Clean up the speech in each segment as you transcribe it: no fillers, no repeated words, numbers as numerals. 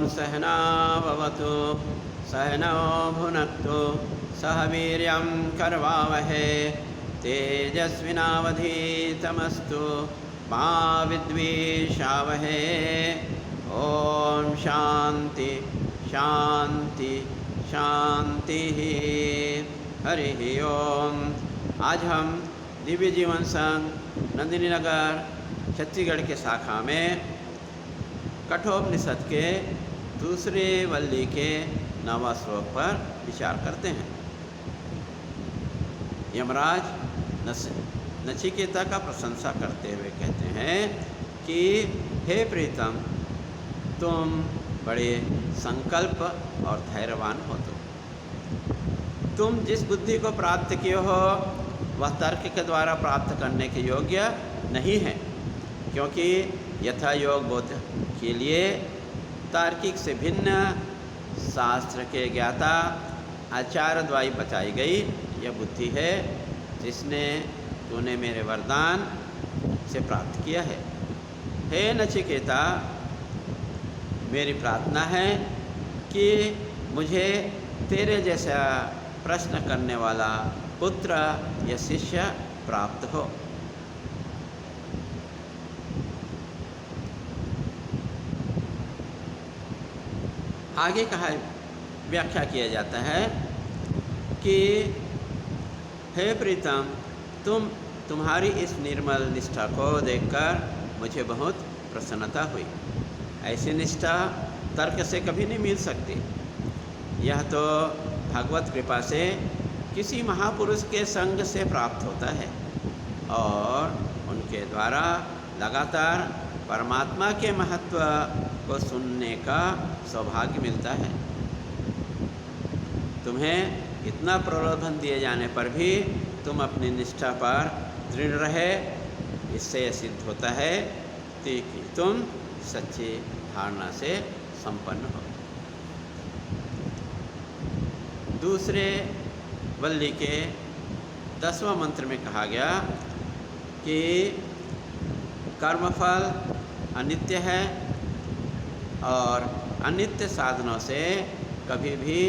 सहना भवतु सहनौ भुनक्तु सह वीर्यं करवावहै तेजस्विनावधीतमस्तु मा विद्विषावहै। ओम शांति शांति शांति। हरि ओम। आज हम दिव्य जीवन संघ नंदिनी नगर छत्तीसगढ़ के शाखा में कठोपनिषद के दूसरे वल्ली के 9वां श्लोक पर विचार करते हैं। यमराज नचिकेता का प्रशंसा करते हुए कहते हैं कि हे प्रीतम, तुम बड़े संकल्प और धैर्यवान हो। तुम जिस बुद्धि को प्राप्त किए हो वह तर्क के द्वारा प्राप्त करने के योग्य नहीं है, क्योंकि यथा योग बोध के लिए तार्किक से भिन्न शास्त्र के ज्ञाता आचार्य द्वारा बताई गई यह बुद्धि है जिसने तूने मेरे वरदान से प्राप्त किया है। हे नचिकेता, मेरी प्रार्थना है कि मुझे तेरे जैसा प्रश्न करने वाला पुत्र या शिष्य प्राप्त हो। आगे कहा व्याख्या किया जाता है कि हे प्रीतम, तुम्हारी इस निर्मल निष्ठा को देखकर मुझे बहुत प्रसन्नता हुई। ऐसी निष्ठा तर्क से कभी नहीं मिल सकती। यह तो भगवत कृपा से किसी महापुरुष के संग से प्राप्त होता है और उनके द्वारा लगातार परमात्मा के महत्व को सुनने का सौभाग्य मिलता है। तुम्हें इतना प्रलोभन दिए जाने पर भी तुम अपनी निष्ठा पर दृढ़ रहे। इससे यह सिद्ध होता है कि तुम सच्ची धारणा से संपन्न हो। दूसरे वल्ली के 10वां मंत्र में कहा गया कि कर्मफल अनित्य है और अनित्य साधनों से कभी भी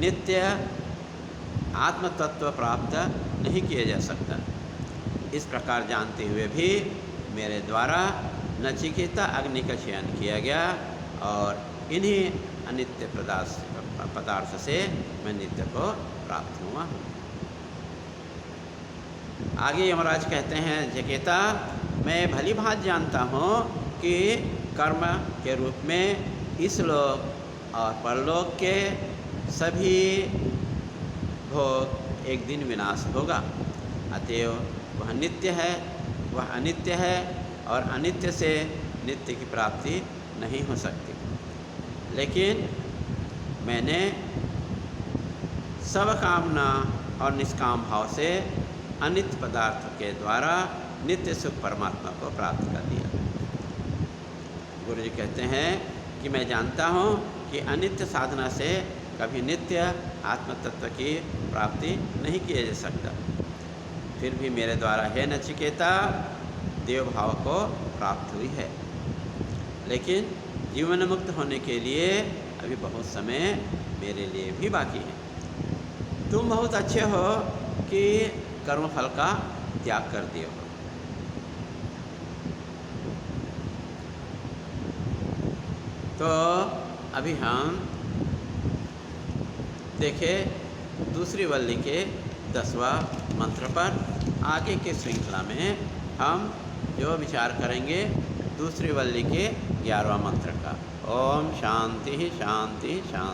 नित्य आत्म तत्व प्राप्त नहीं किया जा सकता। इस प्रकार जानते हुए भी मेरे द्वारा नचिकेता अग्नि का चयन किया गया और इन्हीं अनित्य पदार्थ से मैं नित्य को प्राप्त हुआ हूँ। आगे यमराज कहते हैं, नचिकेता, मैं भली भांति जानता हूँ कि कर्म के रूप में इस लोक और परलोक के सभी भोग एक दिन विनाश होगा। अतएव वह नित्य है, वह अनित्य है और अनित्य से नित्य की प्राप्ति नहीं हो सकती। लेकिन मैंने सब कामना और निष्काम भाव से अनित्य पदार्थ के द्वारा नित्य सुख परमात्मा को प्राप्त कर दिया। गुरु जी कहते हैं कि मैं जानता हूँ कि अनित्य साधना से कभी नित्य आत्म तत्व की प्राप्ति नहीं किया जा सकता। फिर भी मेरे द्वारा हे नचिकेता देव भाव को प्राप्त हुई है, लेकिन जीवन मुक्त होने के लिए अभी बहुत समय मेरे लिए भी बाकी है। तुम बहुत अच्छे हो कि कर्मफल का त्याग कर दिए हो। तो अभी हम देखें दूसरी वल्ली के 10वां मंत्र पर। आगे के श्रृंखला में हम जो विचार करेंगे दूसरी वल्ली के 11वां मंत्र का। ओम शांति शांति शांति।